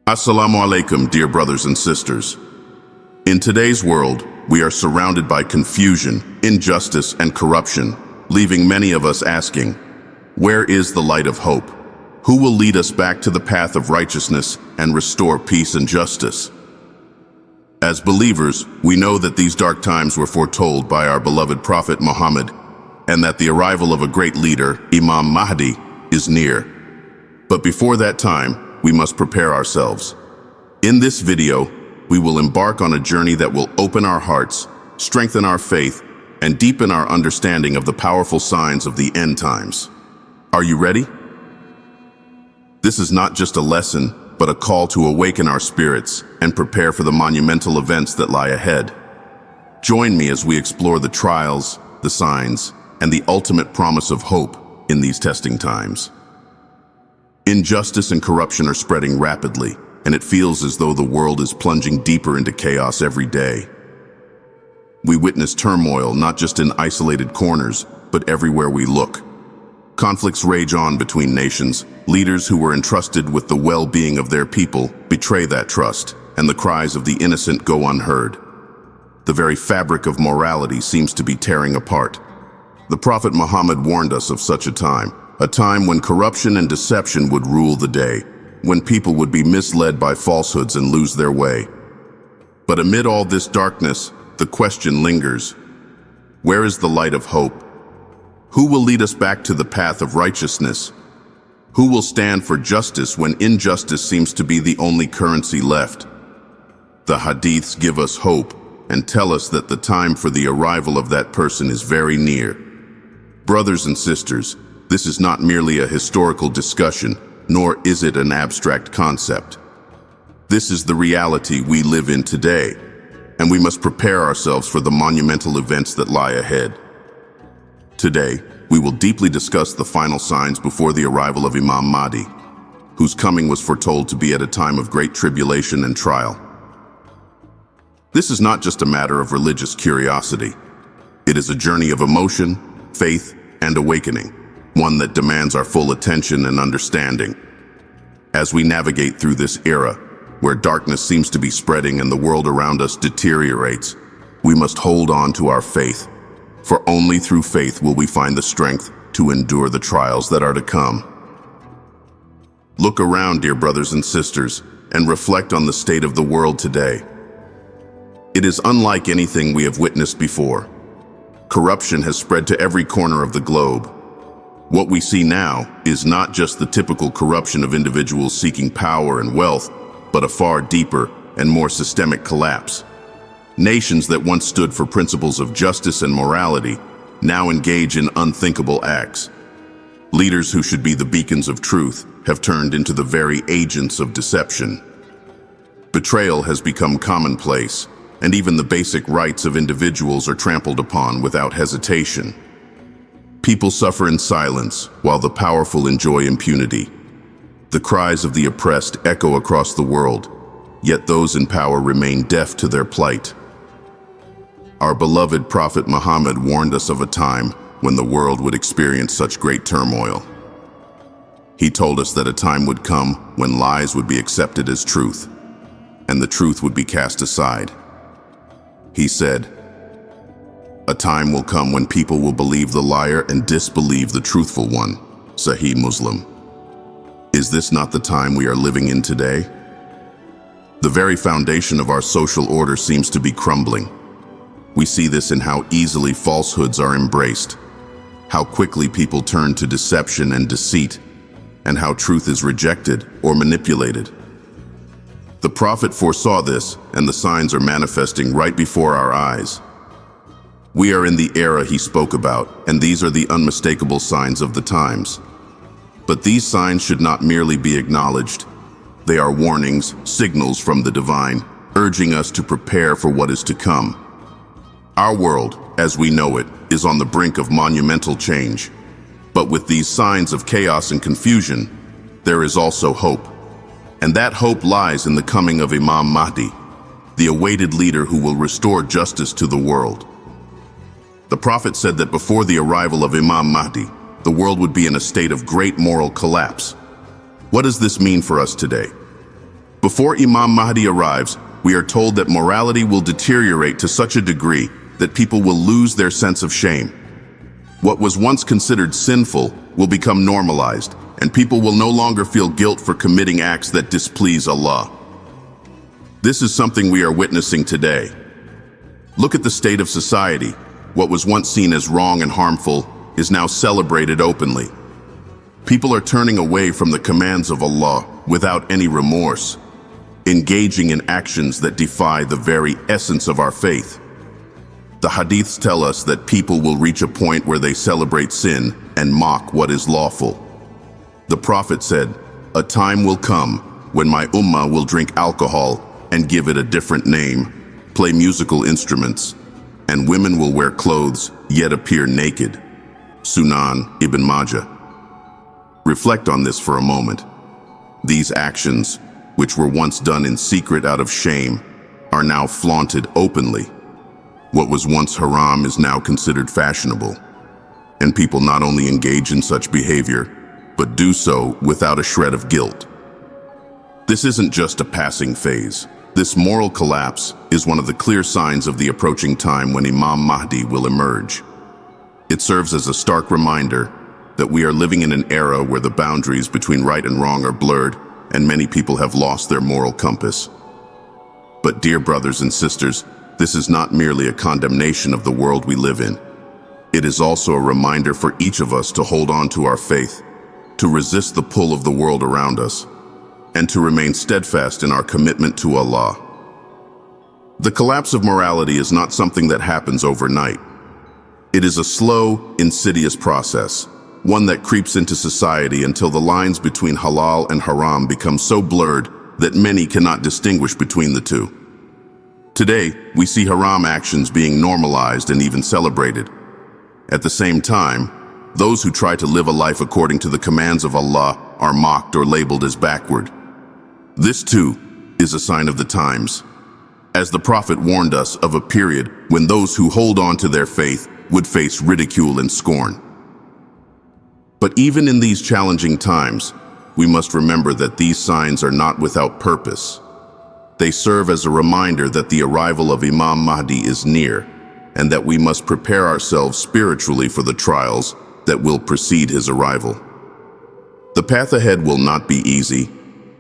Assalamu alaikum, dear brothers and sisters. In today's world, we are surrounded by confusion, injustice, and corruption, leaving many of us asking, where is the light of hope? Who will lead us back to the path of righteousness and restore peace and justice? As believers, we know that these dark times were foretold by our beloved Prophet Muhammad, and that the arrival of a great leader, Imam Mahdi, is near. But before that time, we must prepare ourselves. In this video, we will embark on a journey that will open our hearts, strengthen our faith, and deepen our understanding of the powerful signs of the end times. Are you ready? This is not just a lesson, but a call to awaken our spirits and prepare for the monumental events that lie ahead. Join me as we explore the trials, the signs, and the ultimate promise of hope in these testing times. Injustice and corruption are spreading rapidly, and it feels as though the world is plunging deeper into chaos every day. We witness turmoil not just in isolated corners, but everywhere we look. Conflicts rage on between nations. Leaders who were entrusted with the well-being of their people betray that trust, and the cries of the innocent go unheard. The very fabric of morality seems to be tearing apart. The Prophet Muhammad warned us of such a time when corruption and deception would rule the day, when people would be misled by falsehoods and lose their way. But amid all this darkness, the question lingers: where is the light of hope? Who will lead us back to the path of righteousness? Who will stand for justice when injustice seems to be the only currency left? The hadiths give us hope and tell us that the time for the arrival of that person is very near. Brothers and sisters, this is not merely a historical discussion, nor is it an abstract concept. This is the reality we live in today, and we must prepare ourselves for the monumental events that lie ahead. Today, we will deeply discuss the final signs before the arrival of Imam Mahdi, whose coming was foretold to be at a time of great tribulation and trial. This is not just a matter of religious curiosity. It is a journey of emotion, faith, and awakening, one that demands our full attention and understanding. As we navigate through this era, where darkness seems to be spreading and the world around us deteriorates, we must hold on to our faith, for only through faith will we find the strength to endure the trials that are to come. Look around, dear brothers and sisters, and reflect on the state of the world today. It is unlike anything we have witnessed before. Corruption has spread to every corner of the globe. What we see now is not just the typical corruption of individuals seeking power and wealth, but a far deeper and more systemic collapse. Nations that once stood for principles of justice and morality now engage in unthinkable acts. Leaders who should be the beacons of truth have turned into the very agents of deception. Betrayal has become commonplace, and even the basic rights of individuals are trampled upon without hesitation. People suffer in silence, while the powerful enjoy impunity. The cries of the oppressed echo across the world, yet those in power remain deaf to their plight. Our beloved Prophet Muhammad warned us of a time when the world would experience such great turmoil. He told us that a time would come when lies would be accepted as truth, and the truth would be cast aside. He said, "A time will come when people will believe the liar and disbelieve the truthful one." Sahih Muslim. Is this not the time we are living in today? The very foundation of our social order seems to be crumbling. We see this in how easily falsehoods are embraced, how quickly people turn to deception and deceit, and how truth is rejected or manipulated. The Prophet foresaw this, and the signs are manifesting right before our eyes. We are in the era he spoke about, and these are the unmistakable signs of the times. But these signs should not merely be acknowledged. They are warnings, signals from the divine, urging us to prepare for what is to come. Our world, as we know it, is on the brink of monumental change. But with these signs of chaos and confusion, there is also hope. And that hope lies in the coming of Imam Mahdi, the awaited leader who will restore justice to the world. The Prophet said that before the arrival of Imam Mahdi, the world would be in a state of great moral collapse. What does this mean for us today? Before Imam Mahdi arrives, we are told that morality will deteriorate to such a degree that people will lose their sense of shame. What was once considered sinful will become normalized, and people will no longer feel guilt for committing acts that displease Allah. This is something we are witnessing today. Look at the state of society. What was once seen as wrong and harmful is now celebrated openly. People are turning away from the commands of Allah without any remorse, engaging in actions that defy the very essence of our faith. The hadiths tell us that people will reach a point where they celebrate sin and mock what is lawful. The Prophet said, "A time will come when my ummah will drink alcohol and give it a different name, play musical instruments, and women will wear clothes yet appear naked." Sunan Ibn Majah. Reflect on this for a moment. These actions, which were once done in secret out of shame, are now flaunted openly. What was once haram is now considered fashionable, and people not only engage in such behavior, but do so without a shred of guilt. This isn't just a passing phase. This moral collapse is one of the clear signs of the approaching time when Imam Mahdi will emerge. It serves as a stark reminder that we are living in an era where the boundaries between right and wrong are blurred, and many people have lost their moral compass. But dear brothers and sisters, this is not merely a condemnation of the world we live in. It is also a reminder for each of us to hold on to our faith, to resist the pull of the world around us, and to remain steadfast in our commitment to Allah. The collapse of morality is not something that happens overnight. It is a slow, insidious process, one that creeps into society until the lines between halal and haram become so blurred that many cannot distinguish between the two. Today, we see haram actions being normalized and even celebrated. At the same time, those who try to live a life according to the commands of Allah are mocked or labeled as backward. This too is a sign of the times, as the Prophet warned us of a period when those who hold on to their faith would face ridicule and scorn. But even in these challenging times, we must remember that these signs are not without purpose. They serve as a reminder that the arrival of Imam Mahdi is near, and that we must prepare ourselves spiritually for the trials that will precede his arrival. The path ahead will not be easy,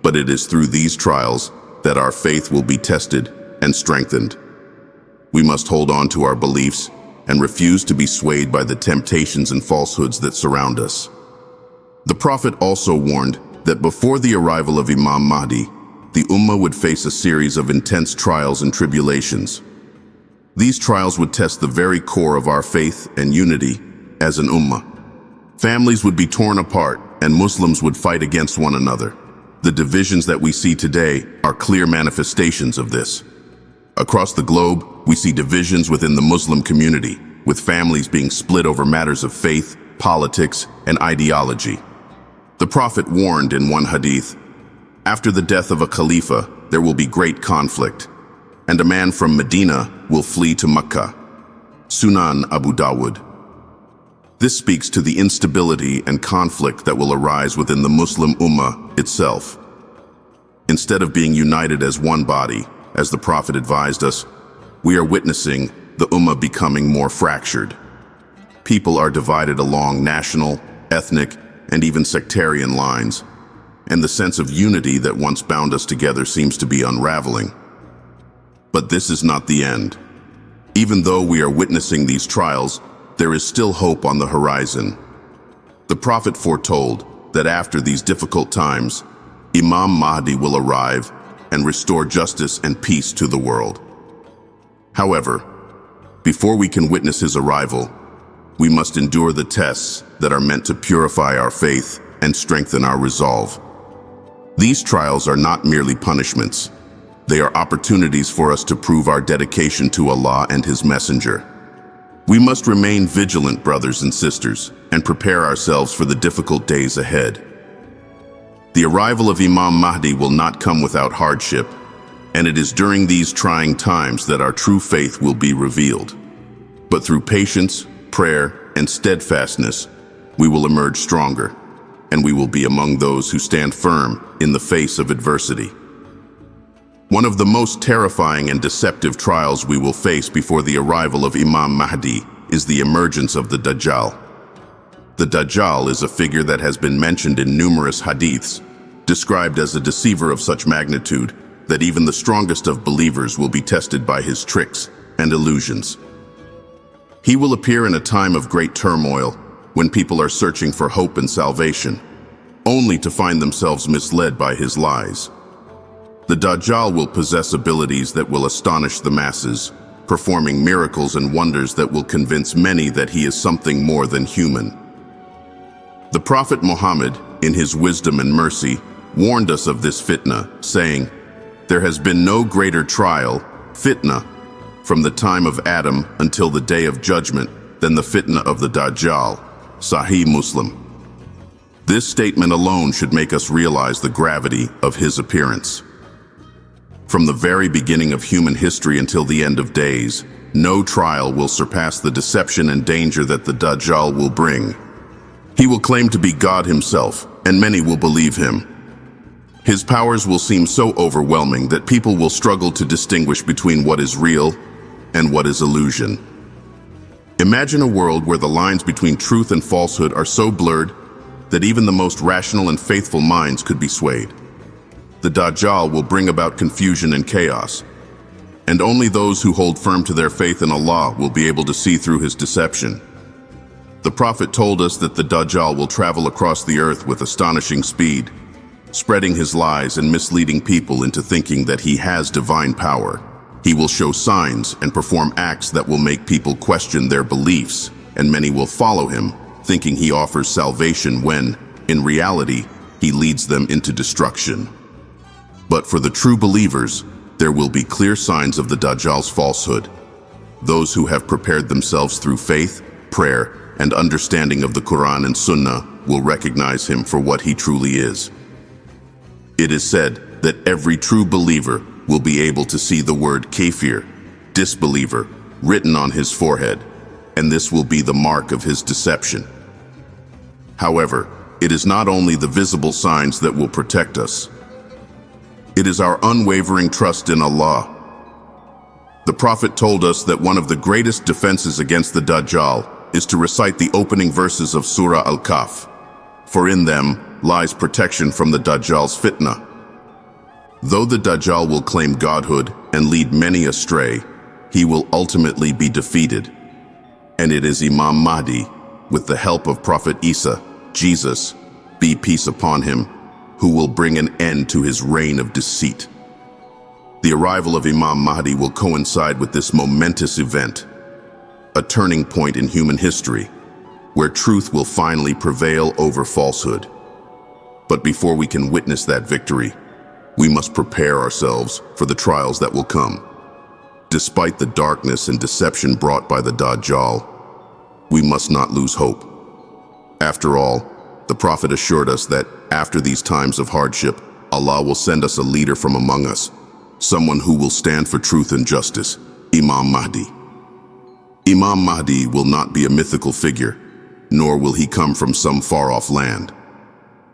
but it is through these trials that our faith will be tested and strengthened. We must hold on to our beliefs and refuse to be swayed by the temptations and falsehoods that surround us. The Prophet also warned that before the arrival of Imam Mahdi, the Ummah would face a series of intense trials and tribulations. These trials would test the very core of our faith and unity as an Ummah. Families would be torn apart and Muslims would fight against one another. The divisions that we see today are clear manifestations of this. Across the globe, we see divisions within the Muslim community, with families being split over matters of faith, politics, and ideology. The Prophet warned in one hadith, "After the death of a Khalifa, there will be great conflict, and a man from Medina will flee to Mecca." Sunan Abu Dawud. This speaks to the instability and conflict that will arise within the Muslim Ummah itself. Instead of being united as one body, as the Prophet advised us, we are witnessing the Ummah becoming more fractured. People are divided along national, ethnic, and even sectarian lines, and the sense of unity that once bound us together seems to be unraveling. But this is not the end. Even though we are witnessing these trials, there is still hope on the horizon. The Prophet foretold that after these difficult times, Imam Mahdi will arrive and restore justice and peace to the world. However, before we can witness his arrival, we must endure the tests that are meant to purify our faith and strengthen our resolve. These trials are not merely punishments. They are opportunities for us to prove our dedication to Allah and His Messenger. We must remain vigilant, brothers and sisters, and prepare ourselves for the difficult days ahead. The arrival of Imam Mahdi will not come without hardship, and it is during these trying times that our true faith will be revealed. But through patience, prayer, and steadfastness, we will emerge stronger, and we will be among those who stand firm in the face of adversity. One of the most terrifying and deceptive trials we will face before the arrival of Imam Mahdi is the emergence of the Dajjal. The Dajjal is a figure that has been mentioned in numerous hadiths, described as a deceiver of such magnitude that even the strongest of believers will be tested by his tricks and illusions. He will appear in a time of great turmoil when people are searching for hope and salvation, only to find themselves misled by his lies. The Dajjal will possess abilities that will astonish the masses, performing miracles and wonders that will convince many that he is something more than human. The Prophet Muhammad, in his wisdom and mercy, warned us of this fitna, saying, "There has been no greater trial, fitna, from the time of Adam until the day of judgment than the fitna of the Dajjal." Sahih Muslim. This statement alone should make us realize the gravity of his appearance. From the very beginning of human history until the end of days, no trial will surpass the deception and danger that the Dajjal will bring. He will claim to be God himself, and many will believe him. His powers will seem so overwhelming that people will struggle to distinguish between what is real and what is illusion. Imagine a world where the lines between truth and falsehood are so blurred that even the most rational and faithful minds could be swayed. The Dajjal will bring about confusion and chaos, and only those who hold firm to their faith in Allah will be able to see through his deception. The Prophet told us that the Dajjal will travel across the earth with astonishing speed, spreading his lies and misleading people into thinking that he has divine power. He will show signs and perform acts that will make people question their beliefs, and many will follow him, thinking he offers salvation when, in reality, he leads them into destruction. But for the true believers, there will be clear signs of the Dajjal's falsehood. Those who have prepared themselves through faith, prayer, and understanding of the Quran and Sunnah will recognize him for what he truly is. It is said that every true believer will be able to see the word kafir, disbeliever, written on his forehead, and this will be the mark of his deception. However, it is not only the visible signs that will protect us. It is our unwavering trust in Allah. The Prophet told us that one of the greatest defenses against the Dajjal is to recite the opening verses of Surah Al-Kahf, for in them lies protection from the Dajjal's fitna. Though the Dajjal will claim godhood and lead many astray, he will ultimately be defeated. And it is Imam Mahdi, with the help of Prophet Isa, Jesus, be peace upon him, who will bring an end to his reign of deceit. The arrival of Imam Mahdi will coincide with this momentous event, a turning point in human history, where truth will finally prevail over falsehood. But before we can witness that victory, we must prepare ourselves for the trials that will come. Despite the darkness and deception brought by the Dajjal, we must not lose hope. After all, the Prophet assured us that after these times of hardship, Allah will send us a leader from among us, someone who will stand for truth and justice, Imam Mahdi. Imam Mahdi will not be a mythical figure, nor will he come from some far-off land.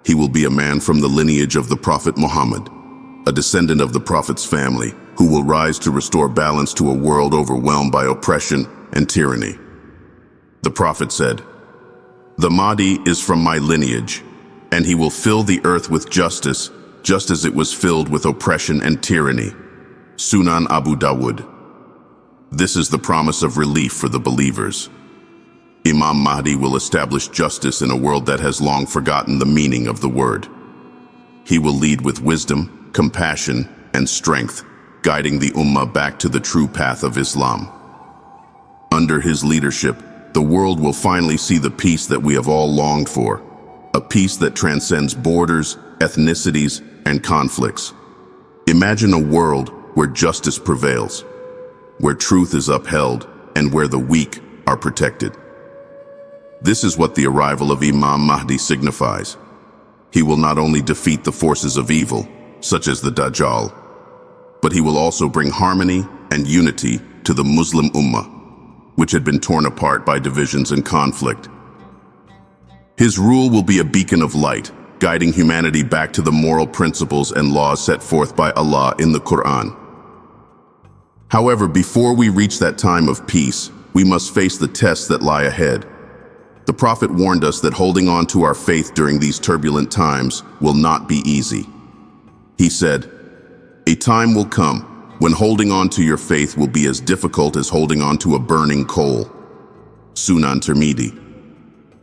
He will be a man from the lineage of the Prophet Muhammad, a descendant of the Prophet's family, who will rise to restore balance to a world overwhelmed by oppression and tyranny. The Prophet said, "The Mahdi is from my lineage, and he will fill the earth with justice, just as it was filled with oppression and tyranny." Sunan Abu Dawud. This is the promise of relief for the believers. Imam Mahdi will establish justice in a world that has long forgotten the meaning of the word. He will lead with wisdom, compassion, and strength, guiding the Ummah back to the true path of Islam. Under his leadership, the world will finally see the peace that we have all longed for, a peace that transcends borders, ethnicities, and conflicts. Imagine a world where justice prevails, where truth is upheld, and where the weak are protected. This is what the arrival of Imam Mahdi signifies. He will not only defeat the forces of evil, such as the Dajjal, but he will also bring harmony and unity to the Muslim Ummah, which had been torn apart by divisions and conflict. His rule will be a beacon of light, guiding humanity back to the moral principles and laws set forth by Allah in the Quran. However, before we reach that time of peace, we must face the tests that lie ahead. The Prophet warned us that holding on to our faith during these turbulent times will not be easy. He said, "A time will come when holding on to your faith will be as difficult as holding on to a burning coal." Sunan Tirmidhi.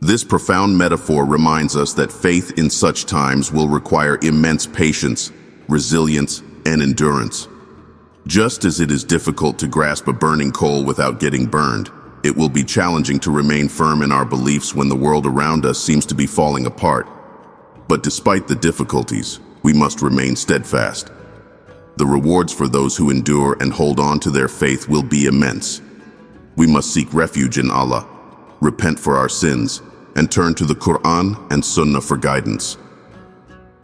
This profound metaphor reminds us that faith in such times will require immense patience, resilience, and endurance. Just as it is difficult to grasp a burning coal without getting burned, it will be challenging to remain firm in our beliefs when the world around us seems to be falling apart. But despite the difficulties, we must remain steadfast. The rewards for those who endure and hold on to their faith will be immense. We must seek refuge in Allah, repent for our sins, and turn to the Quran and Sunnah for guidance.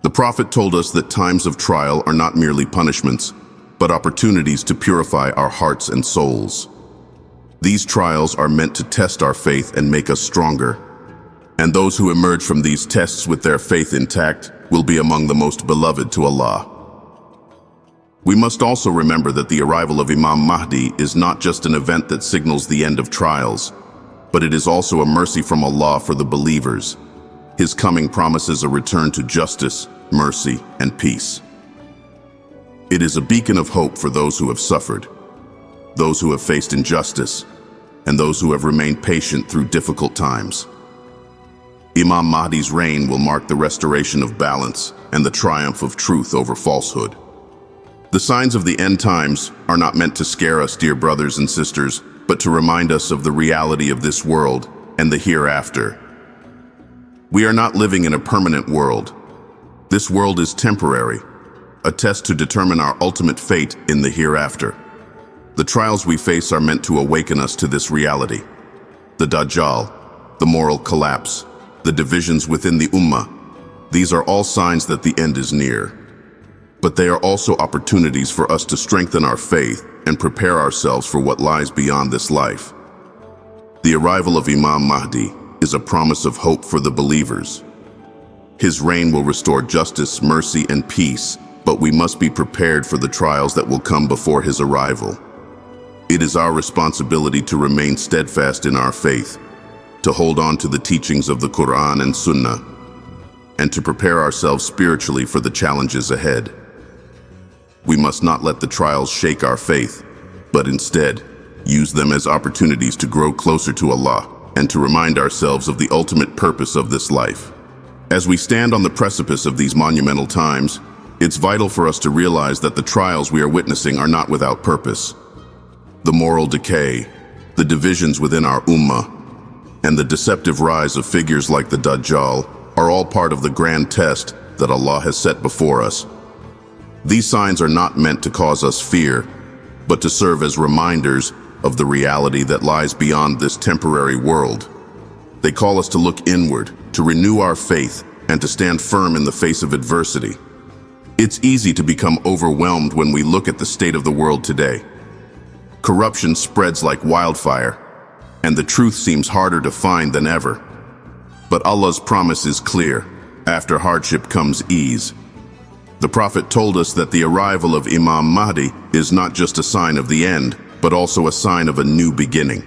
The Prophet told us that times of trial are not merely punishments, but opportunities to purify our hearts and souls. These trials are meant to test our faith and make us stronger. And those who emerge from these tests with their faith intact will be among the most beloved to Allah. We must also remember that the arrival of Imam Mahdi is not just an event that signals the end of trials, but it is also a mercy from Allah for the believers. His coming promises a return to justice, mercy, and peace. It is a beacon of hope for those who have suffered, those who have faced injustice, and those who have remained patient through difficult times. Imam Mahdi's reign will mark the restoration of balance and the triumph of truth over falsehood. The signs of the end times are not meant to scare us, dear brothers and sisters, but to remind us of the reality of this world and the hereafter. We are not living in a permanent world. This world is temporary, a test to determine our ultimate fate in the hereafter. The trials we face are meant to awaken us to this reality. The Dajjal, the moral collapse, the divisions within the Ummah, these are all signs that the end is near. But they are also opportunities for us to strengthen our faith and prepare ourselves for what lies beyond this life. The arrival of Imam Mahdi is a promise of hope for the believers. His reign will restore justice, mercy, and peace, but we must be prepared for the trials that will come before his arrival. It is our responsibility to remain steadfast in our faith, to hold on to the teachings of the Quran and Sunnah, and to prepare ourselves spiritually for the challenges ahead. We must not let the trials shake our faith, but instead use them as opportunities to grow closer to Allah and to remind ourselves of the ultimate purpose of this life. As we stand on the precipice of these monumental times, it's vital for us to realize that the trials we are witnessing are not without purpose. The moral decay, the divisions within our Ummah, and the deceptive rise of figures like the Dajjal are all part of the grand test that Allah has set before us. These signs are not meant to cause us fear, but to serve as reminders of the reality that lies beyond this temporary world. They call us to look inward, to renew our faith, and to stand firm in the face of adversity. It's easy to become overwhelmed when we look at the state of the world today. Corruption spreads like wildfire, and the truth seems harder to find than ever. But Allah's promise is clear: after hardship comes ease. The Prophet told us that the arrival of Imam Mahdi is not just a sign of the end, but also a sign of a new beginning.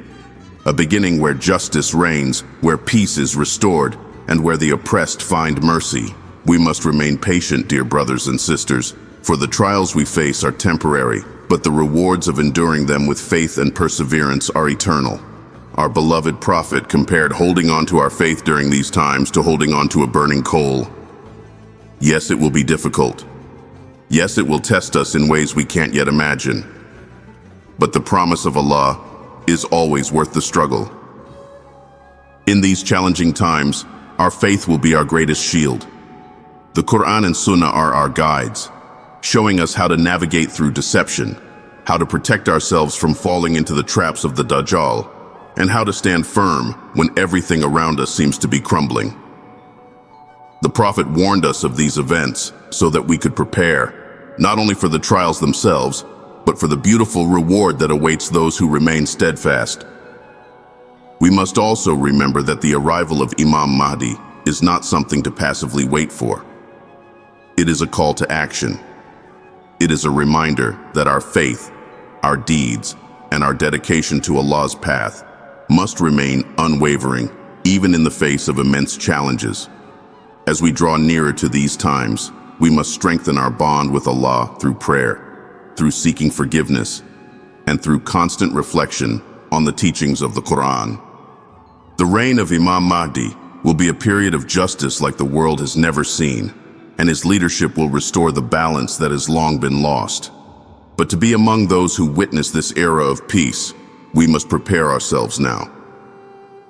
A beginning where justice reigns, where peace is restored, and where the oppressed find mercy. We must remain patient, dear brothers and sisters, for the trials we face are temporary, but the rewards of enduring them with faith and perseverance are eternal. Our beloved Prophet compared holding on to our faith during these times to holding on to a burning coal. Yes, it will be difficult. Yes, it will test us in ways we can't yet imagine. But the promise of Allah is always worth the struggle. In these challenging times, our faith will be our greatest shield. The Quran and Sunnah are our guides, showing us how to navigate through deception, how to protect ourselves from falling into the traps of the Dajjal, and how to stand firm when everything around us seems to be crumbling. The Prophet warned us of these events so that we could prepare, not only for the trials themselves, but for the beautiful reward that awaits those who remain steadfast. We must also remember that the arrival of Imam Mahdi is not something to passively wait for. It is a call to action. It is a reminder that our faith, our deeds, and our dedication to Allah's path must remain unwavering, even in the face of immense challenges. As we draw nearer to these times, we must strengthen our bond with Allah through prayer, through seeking forgiveness, and through constant reflection on the teachings of the Quran. The reign of Imam Mahdi will be a period of justice like the world has never seen, and his leadership will restore the balance that has long been lost. But to be among those who witness this era of peace, we must prepare ourselves now.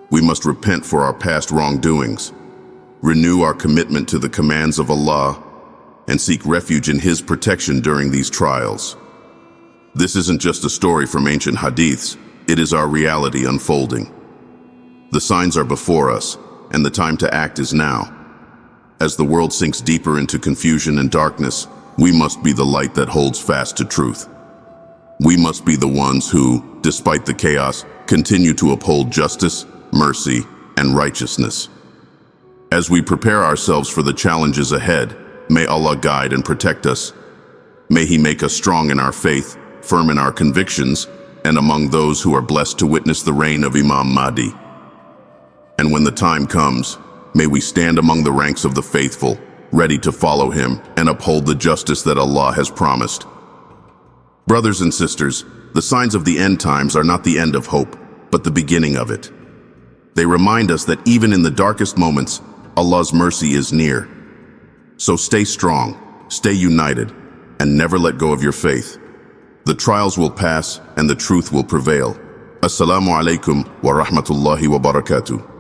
We must repent for our past wrongdoings, renew our commitment to the commands of Allah, and seek refuge in His protection during these trials. This isn't just a story from ancient hadiths, it is our reality unfolding. The signs are before us, and the time to act is now. As the world sinks deeper into confusion and darkness, we must be the light that holds fast to truth. We must be the ones who, despite the chaos, continue to uphold justice, mercy, and righteousness. As we prepare ourselves for the challenges ahead, may Allah guide and protect us. May He make us strong in our faith, firm in our convictions, and among those who are blessed to witness the reign of Imam Mahdi. And when the time comes, may we stand among the ranks of the faithful, ready to follow Him and uphold the justice that Allah has promised. Brothers and sisters, the signs of the end times are not the end of hope, but the beginning of it. They remind us that even in the darkest moments, Allah's mercy is near. So stay strong, stay united, and never let go of your faith. The trials will pass and the truth will prevail. Assalamu alaikum wa rahmatullahi wa barakatuh.